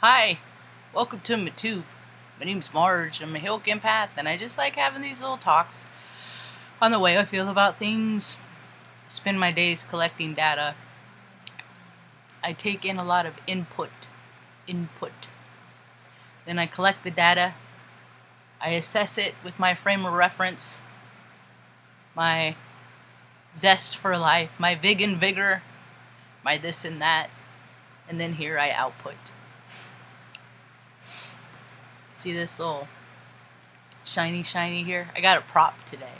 Hi, welcome to my tube. My name's Marge. I'm a Hill empath, and I just like having these little talks on the way I feel about things. Spend my days collecting data. I take in a lot of input. Then I collect the data. I assess it with my frame of reference, my zest for life, my vegan vigor, my this and that, and then here I output. See this little shiny here? I got a prop today.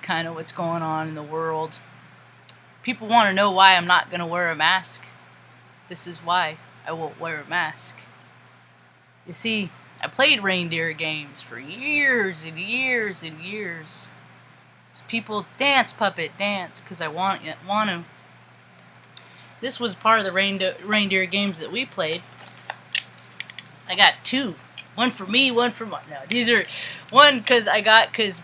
Kind of what's going on in the world. People want to know why I'm not going to wear a mask. This is why I won't wear a mask. You see, I played reindeer games for years and years and years. People dance, puppet dance, because I want to. This was part of the reindeer games that we played. I got two. One for me, one for my... No, these are... One, because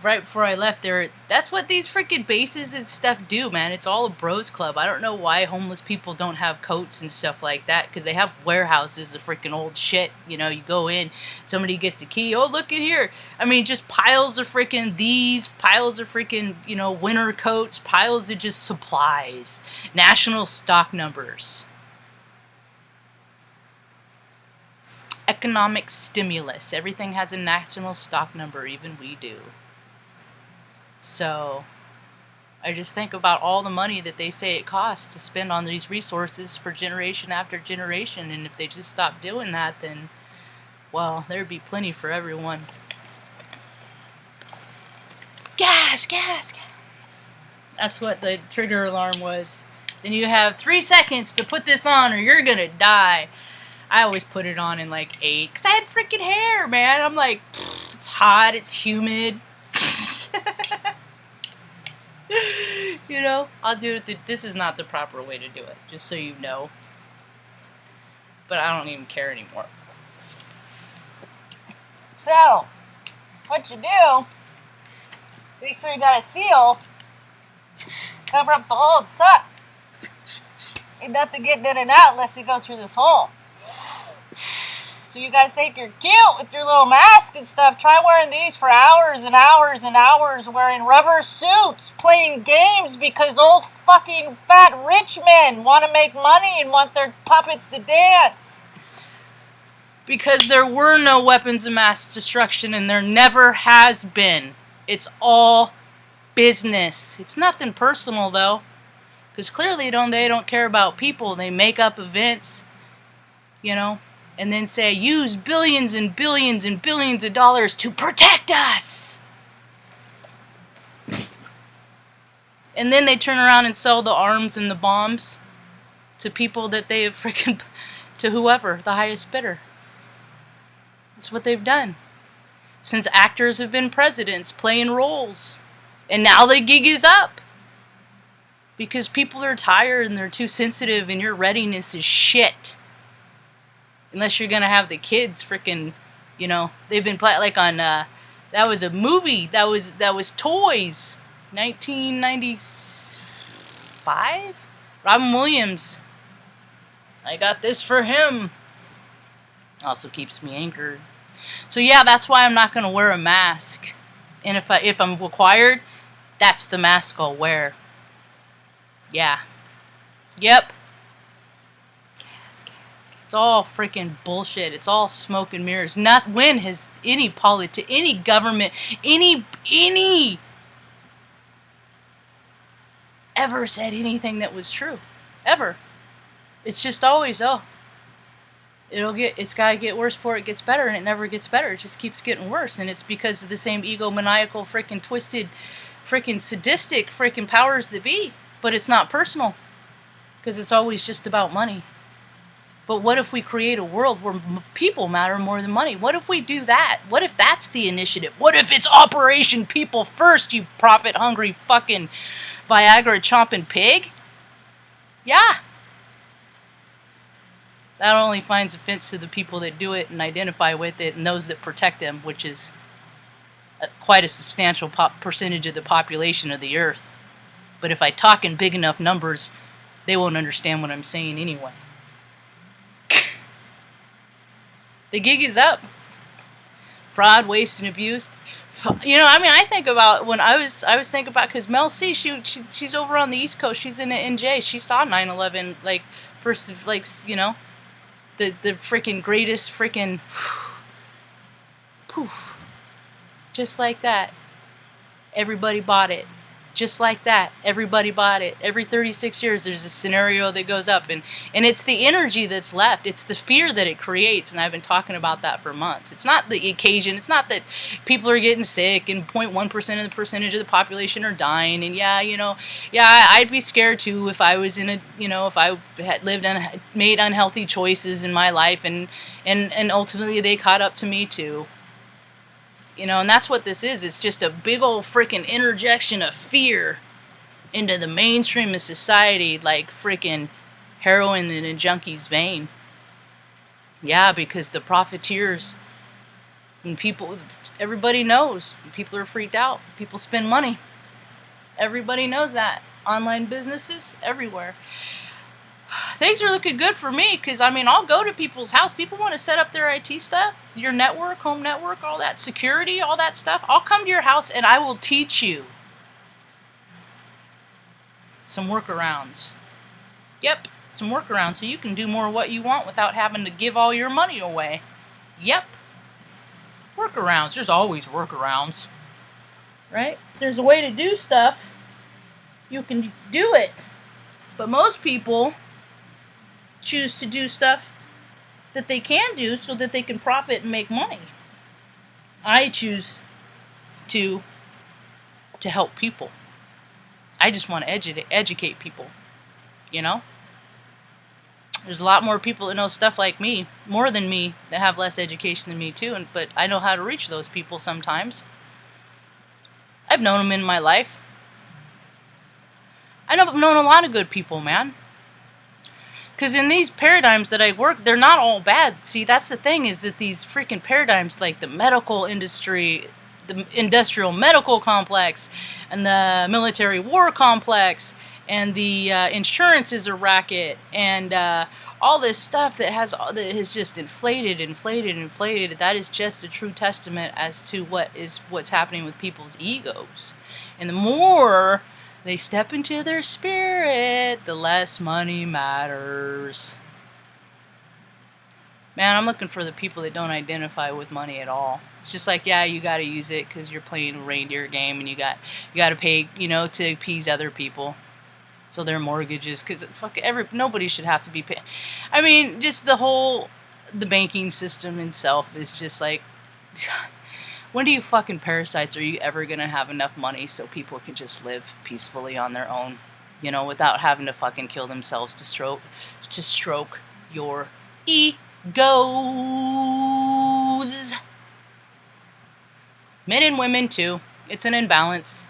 right before I left there... That's what these freaking bases and stuff do, man. It's all a bros club. I don't know why homeless people don't have coats and stuff like that, because they have warehouses of freaking old shit. You know, you go in, somebody gets a key. Oh, look at here. I mean, just piles of freaking these, piles of freaking, winter coats, piles of just supplies. National stock numbers. Economic stimulus. Everything has a national stock number, even we do. So, I just think about all the money that they say it costs to spend on these resources for generation after generation, and if they just stop doing that, then, well, there'd be plenty for everyone. Gas! That's what the trigger alarm was. Then you have 3 seconds to put this on or you're gonna die. I always put it on in like 8, because I had freaking hair, man. I'm like, it's hot, it's humid. I'll do it. This is not the proper way to do it, just so you know. But I don't even care anymore. So, what you do, make sure you got a seal, cover up the hole and suck. Ain't nothing getting in and out unless it goes through this hole. So you guys think you're cute with your little mask and stuff. Try wearing these for hours and hours and hours, wearing rubber suits, playing games because old fucking fat rich men want to make money and want their puppets to dance. Because there were no weapons of mass destruction and there never has been. It's all business. It's nothing personal though. Because clearly they don't care about people. They make up events, and then say, use billions and billions and billions of dollars to protect us. And then they turn around and sell the arms and the bombs to people that they have to whoever, the highest bidder. That's what they've done. Since actors have been presidents playing roles. And now the gig is up. Because people are tired and they're too sensitive and your readiness is shit. Unless you're going to have the kids freaking, they've been playing like on, that was a movie, that was Toys, 1995? Robin Williams. I got this for him. Also keeps me anchored. So yeah, that's why I'm not going to wear a mask. And if I'm required, that's the mask I'll wear. Yeah. Yep. It's all freaking bullshit. It's all smoke and mirrors. When has any government, any ever said anything that was true? Ever. It's just always, it's gotta get worse before it gets better, and it never gets better. It just keeps getting worse, and it's because of the same egomaniacal, freaking twisted, freaking sadistic, freaking powers that be. But it's not personal, because it's always just about money. But what if we create a world where people matter more than money? What if we do that? What if that's the initiative? What if it's Operation People First, you profit-hungry fucking Viagra-chomping pig? Yeah. That only finds offense to the people that do it and identify with it and those that protect them, which is quite a substantial percentage of the population of the earth. But if I talk in big enough numbers, they won't understand what I'm saying anyway. The gig is up. Fraud, waste, and abuse. You know, I mean, I think about when I was thinking about, because Mel C, she's over on the East Coast. She's in the NJ. She saw 9/11, like, first, like, you know, the freaking greatest freaking poof, just like that. Everybody bought it. Just like that, everybody bought it. Every 36 years, there's a scenario that goes up, and it's the energy that's left. It's the fear that it creates, and I've been talking about that for months. It's not the occasion. It's not that people are getting sick, and 0.1% of the percentage of the population are dying. And yeah, you know, yeah, I'd be scared too if I was in a, you know, if I had lived and made unhealthy choices in my life, and ultimately they caught up to me too. You know, and that's what this is. It's just a big old freaking interjection of fear into the mainstream of society, like freaking heroin in a junkie's vein. Yeah, because the profiteers and people, everybody knows. People are freaked out. People spend money. Everybody knows that. Online businesses everywhere. Things are looking good for me, because, I mean, I'll go to people's house. People want to set up their IT stuff, your network, home network, all that, security, all that stuff. I'll come to your house and I will teach you some workarounds. Yep, some workarounds so you can do more of what you want without having to give all your money away. Yep. Workarounds. There's always workarounds. Right? There's a way to do stuff. You can do it. But most people choose to do stuff that they can do so that they can profit and make money. I choose to help people. I just want to educate people, you know? There's a lot more people that know stuff like me, more than me, that have less education than me too, but I know how to reach those people sometimes. I've known them in my life. I've known a lot of good people, man. Because in these paradigms that I work, they're not all bad. See, that's the thing, is that these freaking paradigms, like the medical industry, the industrial medical complex, and the military war complex, and the insurance is a racket, and all this stuff that has just inflated. That is just a true testament as to what's happening with people's egos. And the more they step into their spirit, the less money matters. Man, I'm looking for the people that don't identify with money at all. It's just like, yeah, you got to use it because you're playing a reindeer game, and you got to pay, you know, to appease other people. So their mortgages, because nobody should have to be paying. I mean, just the banking system itself is just like, when do you fucking parasites are you ever going to have enough money so people can just live peacefully on their own, you know, without having to fucking kill themselves to stroke your egos? Men and women too. It's an imbalance.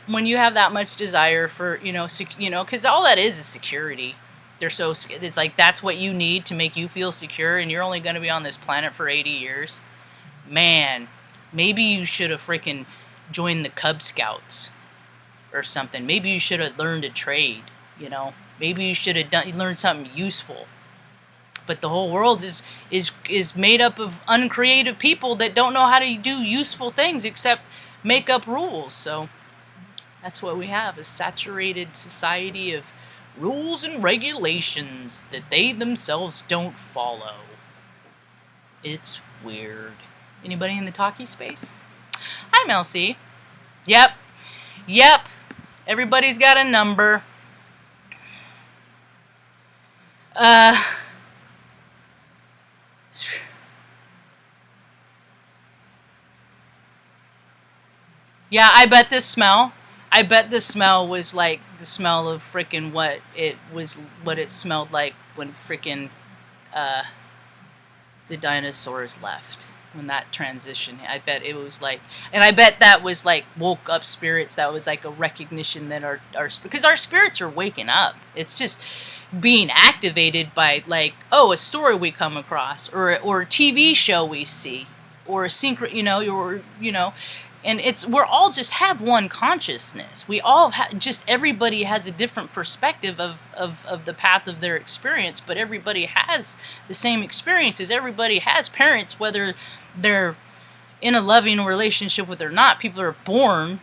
When you have that much desire for, because all that is security. It's like, that's what you need to make you feel secure, and you're only going to be on this planet for 80 years. Man, maybe you should have freaking joined the Cub Scouts or something. Maybe you should have learned a trade, you know. Maybe you should have learned something useful. But the whole world is made up of uncreative people that don't know how to do useful things except make up rules. So that's what we have, a saturated society of rules and regulations that they themselves don't follow. It's weird. Anybody in the talkie space? Hi, Mel C. Yep. Everybody's got a number. Yeah, I bet this smell was like the smell of frickin' what it smelled like when frickin' the dinosaurs left. When that transition, I bet it was like, and I bet that was like woke up spirits. That was like a recognition that because our spirits are waking up. It's just being activated by, like, a story we come across, or a TV show we see, or a secret, And we're all just have one consciousness. We all just, everybody has a different perspective of the path of their experience, but everybody has the same experiences. Everybody has parents, whether they're in a loving relationship with or not. People are born.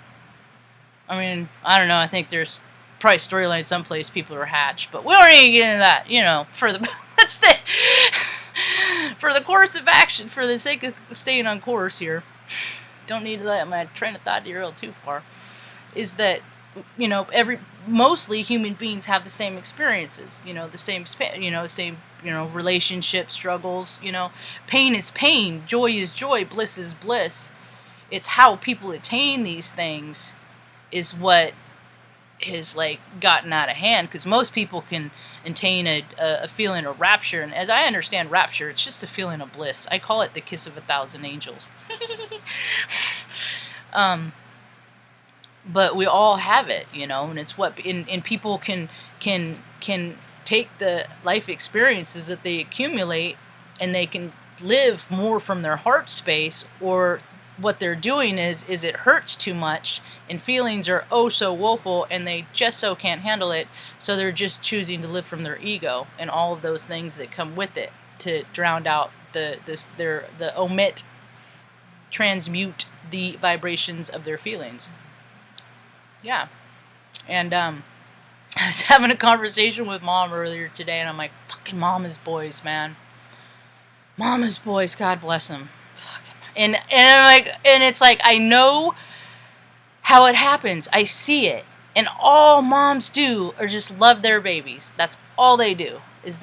I mean, I don't know. I think there's probably storyline someplace people are hatched, but we don't need to get into that. You know, for the that's it. For the course of action, for the sake of staying on course here. Don't need to let my train of thought derail too far, is that, you know, mostly human beings have the same experiences, you know, the same, relationship struggles, you know, pain is pain, joy is joy, bliss is bliss. It's how people attain these things is what has, like, gotten out of hand, because most people can attain a feeling of rapture, and as I understand rapture, it's just a feeling of bliss. I call it the kiss of 1,000 angels. But we all have it, you know, and it's what, and people can take the life experiences that they accumulate, and they can live more from their heart space, or what they're doing is it hurts too much, and feelings are oh so woeful, and they just so can't handle it, so they're just choosing to live from their ego and all of those things that come with it, to drown out the omit, transmute the vibrations of their feelings. Yeah. And I was having a conversation with Mom earlier today, and I'm like, fucking mama's boys, man. Mama's boys, God bless them. And I'm like, and it's like, I know how it happens. I see it. And all moms do are just love their babies. That's all they do. Is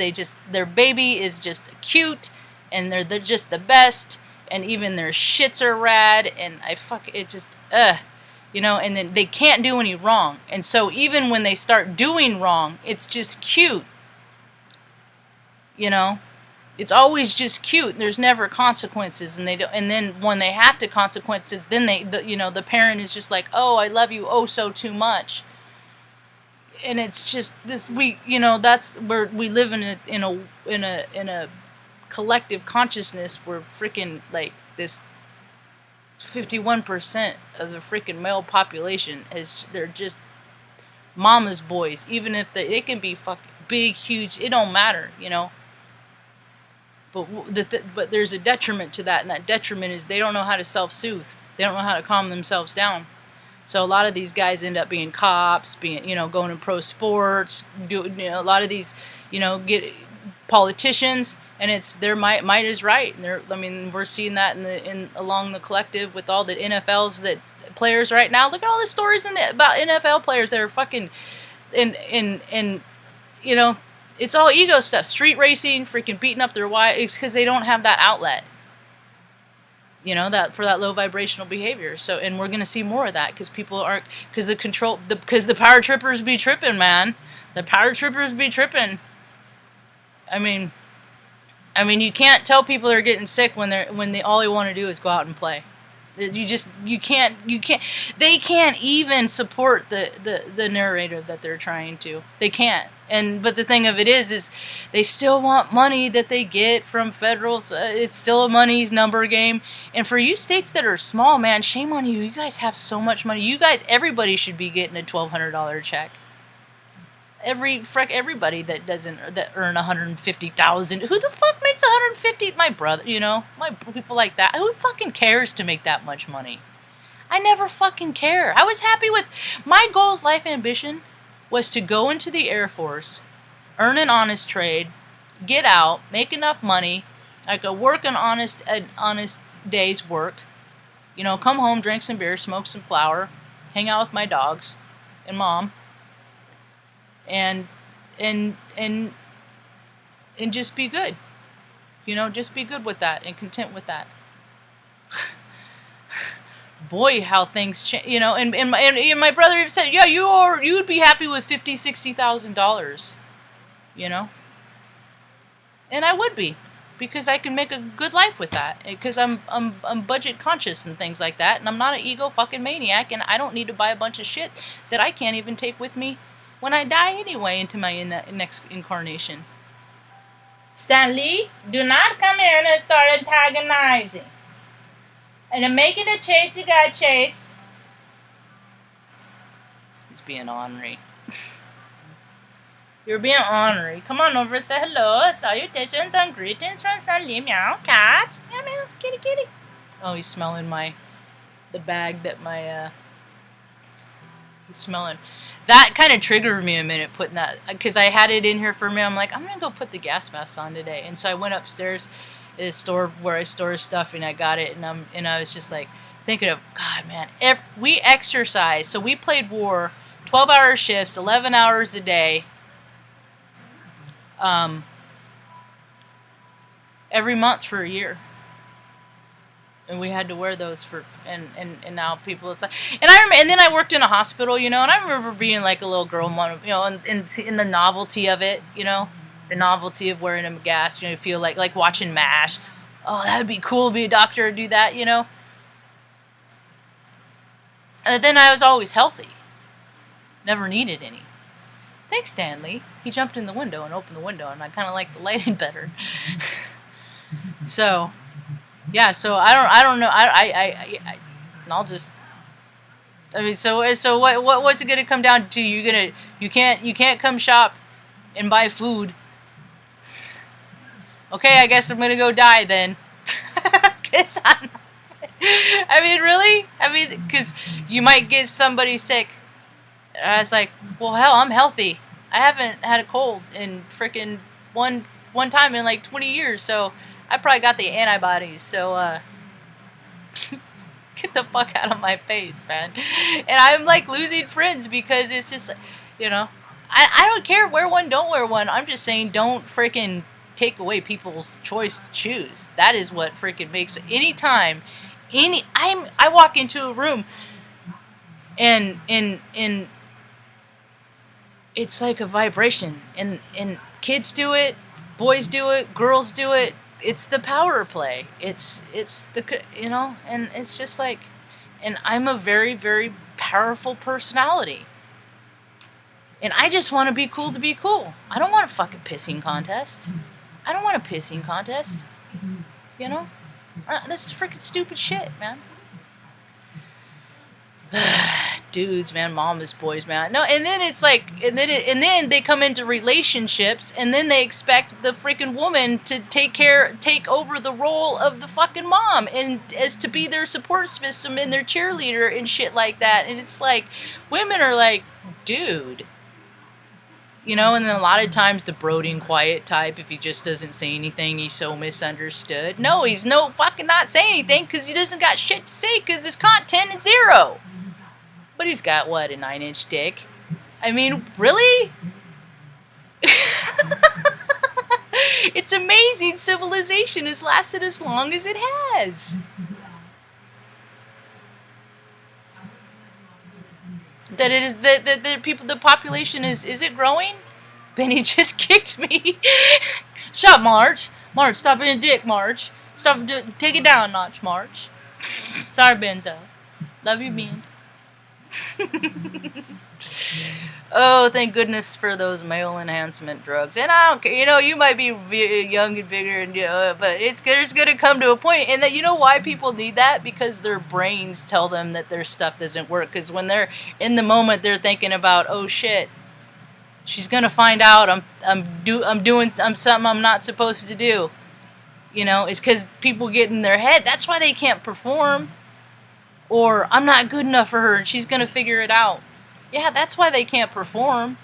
their baby is just cute, and they're just the best, and even their shits are rad, and you know, and then they can't do any wrong. And so even when they start doing wrong, it's just cute. You know? It's always just cute. There's never consequences, and they don't. And then when they have to consequences, then the parent is just like, "Oh, I love you, oh so too much." And it's just this. That's where we live in a collective consciousness where freaking, like, this 51% of the freaking male population they're just mama's boys. Even if they can be fucking big, huge, it don't matter, you know. But there's a detriment to that, and that detriment is they don't know how to self-soothe. They don't know how to calm themselves down. So a lot of these guys end up being cops, going to pro sports, a lot of these, get politicians, and it's their might is right. And we're seeing that along the collective with all the NFLs players right now. Look at all the stories about NFL players that are fucking it's all ego stuff. Street racing, freaking beating up their wives, because they don't have that outlet. For that low vibrational behavior. So, and we're gonna see more of that because people aren't, because the power trippers be tripping, man. The power trippers be tripping. I mean, you can't tell people they're getting sick when all they want to do is go out and play. You can't. They can't even support the narrative that they're trying to. They can't. But the thing of it is they still want money that they get from federal. It's still a money's number game. And for you states that are small, man, shame on you. You guys have so much money. Everybody should be getting a $1,200 check. Everybody that earn $150,000. Who the fuck makes $150,000? My brother, my people like that. Who fucking cares to make that much money? I never fucking care. I was happy with my goals, life ambition was to go into the Air Force, earn an honest trade, get out, make enough money, I could work an honest day's work, come home, drink some beer, smoke some flower, hang out with my dogs and Mom, and just be good. Just be good with that and content with that. Boy, how things change, and my brother said, yeah, you would be happy with $50,000-$60,000, and I would be, because I can make a good life with that, because I'm budget conscious and things like that, and I'm not an ego fucking maniac, and I don't need to buy a bunch of shit that I can't even take with me when I die anyway into my next incarnation. Stanley, do not come in and start antagonizing. And to make it a chase, you gotta chase. He's being ornery. You're being ornery. Come on over, say hello. Salutations and greetings from Sunny. Meow, cat. Meow, meow, kitty, kitty. Oh, he's smelling the bag that he's smelling. That kind of triggered me a minute, putting that, because I had it in here for me. I'm like, I'm gonna go put the gas mask on today. And so I went upstairs to the store where I store stuff, and I got it, and I was just like thinking of, God, man, we exercise. So we played war, 12-hour shifts, 11 hours a day. Every month for a year, and we had to wear those for, and now people, it's like, and then I worked in a hospital, and I remember being like a little girl, in the novelty of it, the novelty of wearing a gas, feel like watching MASH. Oh, that would be cool to be a doctor and do that, And then I was always healthy, never needed any. Thanks, Stanley. He jumped in the window and opened the window, and I kind of like the lighting better. So, yeah. So I don't know. I'll just. I mean, so what's it gonna come down to? You can't come shop and buy food. Okay, I guess I'm gonna go die then. I mean, really? I mean, because you might get somebody sick. I was like, well, hell, I'm healthy. I haven't had a cold in freaking one time in like 20 years, so I probably got the antibodies. So, get the fuck out of my face, man. And I'm like losing friends because it's just, I don't care, wear one, don't wear one. I'm just saying, don't freaking take away people's choice to choose. That is what freaking makes I walk into a room and it's like a vibration, and kids do it, boys do it, girls do it. It's the power play. It's the, and it's just like, and I'm a very, very powerful personality. And I just want to be cool to be cool. I don't want a fucking pissing contest. I don't want a pissing contest. This is freaking stupid shit, man. Dudes, man, mamas, boys, man. No, and then it's like, and then they come into relationships, and then they expect the freaking woman to take over the role of the fucking mom, and as to be their support system and their cheerleader and shit like that. And it's like, women are like, dude, and then a lot of times the brooding, quiet type, if he just doesn't say anything, he's so misunderstood. No, he's no fucking not saying anything because he doesn't got shit to say because his content is zero. But he's got, what, a 9-inch dick? I mean, really? It's amazing civilization has lasted as long as it has. That it is, the population is it growing? Benny just kicked me. Shut up, Marge. Marge, stop being a dick, Marge. Take it down a notch, Marge. Sorry, Benzo. Love you, Ben. Oh, thank goodness for those male enhancement drugs. And I don't care, you might be young and bigger, and but it's going to come to a point, and that why people need that, because their brains tell them that their stuff doesn't work. Because when they're in the moment, they're thinking about, oh shit, she's gonna find out I'm doing something I'm not supposed to do. It's because people get in their head. That's why they can't perform. Or, I'm not good enough for her, and she's going to figure it out. Yeah, that's why they can't perform.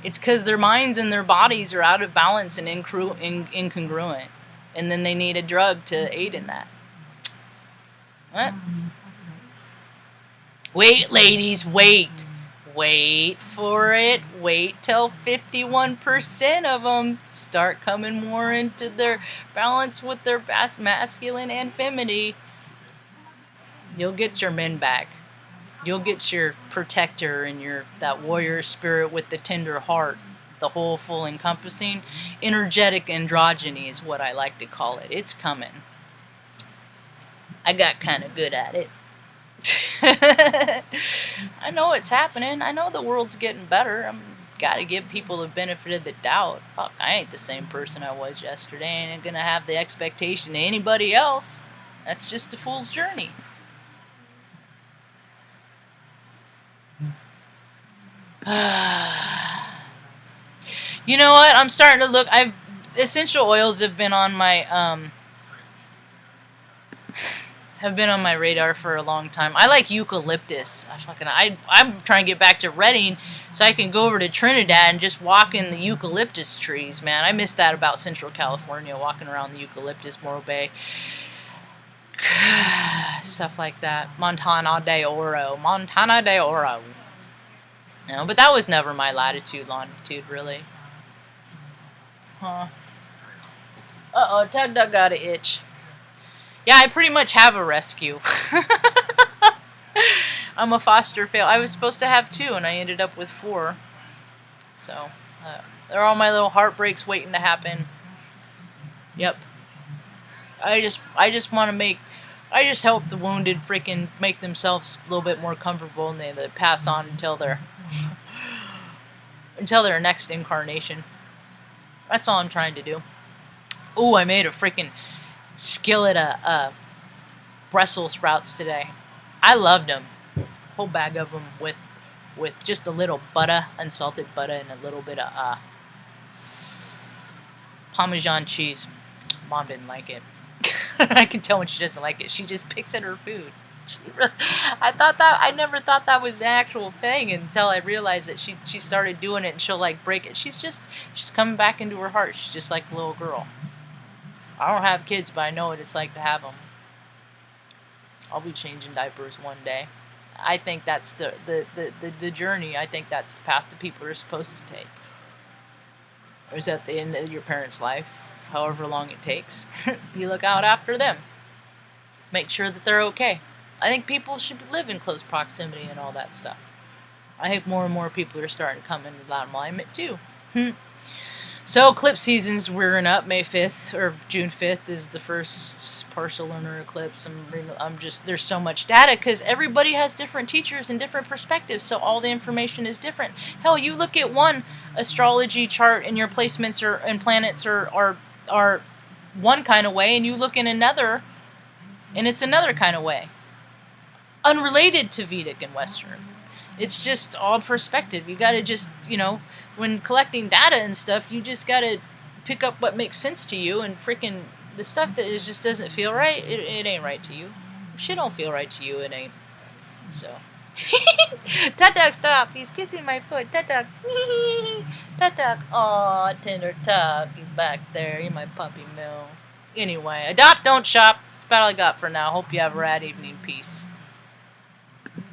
It's because their minds and their bodies are out of balance and incongruent. And then they need a drug to aid in that. What? Wait, ladies, wait. Wait for it. Wait till 51% of them start coming more into their balance with their masculine and femininity. You'll get your men back. You'll get your protector and that warrior spirit with the tender heart. The whole, full, encompassing, energetic androgyny is what I like to call it. It's coming. I got kind of good at it. I know it's happening. I know the world's getting better. I'm got to give people the benefit of the doubt. I ain't the same person I was yesterday, and I'm going to have the expectation of anybody else. That's just a fool's journey. You know what? I'm starting to look. Essential oils have been on my radar for a long time. I like eucalyptus. I'm trying to get back to Reading so I can go over to Trinidad and just walk in the eucalyptus trees, man. I miss that about Central California, walking around the eucalyptus, Morro Bay. Stuff like that. Montana de Oro. No, but that was never my latitude, longitude, really. Huh. Uh-oh, Tug Dug got an itch. Yeah, I pretty much have a rescue. I'm a foster fail. I was supposed to have 2, and I ended up with 4. So, they're all my little heartbreaks waiting to happen. Yep. I just want to I just help the wounded freaking make themselves a little bit more comfortable, and they pass on until their next incarnation. That's all I'm trying to do. Ooh, I made a freaking skillet of Brussels sprouts today. I loved them. Whole bag of them with just a little butter, unsalted butter, and a little bit of Parmesan cheese. Mom didn't like it. I can tell when she doesn't like it. She just picks at her food. I never thought that was the actual thing until I realized that she started doing it, and she'll like break it. She's coming back into her heart. She's just like a little girl. I don't have kids, but I know what it's like to have them. I'll be changing diapers one day. I think that's the journey. I think that's the path that people are supposed to take. Or is at the end of your parents' life, however long it takes. You look out after them. Make sure that they're okay. I think people should live in close proximity and all that stuff. I think more and more people are starting to come into that alignment too. So eclipse season's rearing up. May 5th or June 5th is the first partial lunar eclipse. There's so much data because everybody has different teachers and different perspectives, so all the information is different. Hell, you look at one astrology chart and your placements and planets are one kind of way, and you look in another and it's another kind of way. Unrelated to Vedic and Western. It's just all perspective. You gotta just, when collecting data and stuff, you just gotta pick up what makes sense to you, and freaking the stuff that just doesn't feel right, it ain't right to you. If shit don't feel right to you, it ain't. So. Tut-Duck, stop. He's kissing my foot. Tut-Duck. Tut-Duck. Aw, tender Tuck. You back there. You're my puppy mill. Anyway, adopt, don't shop. That's about all I got for now. Hope you have a rad evening. Peace.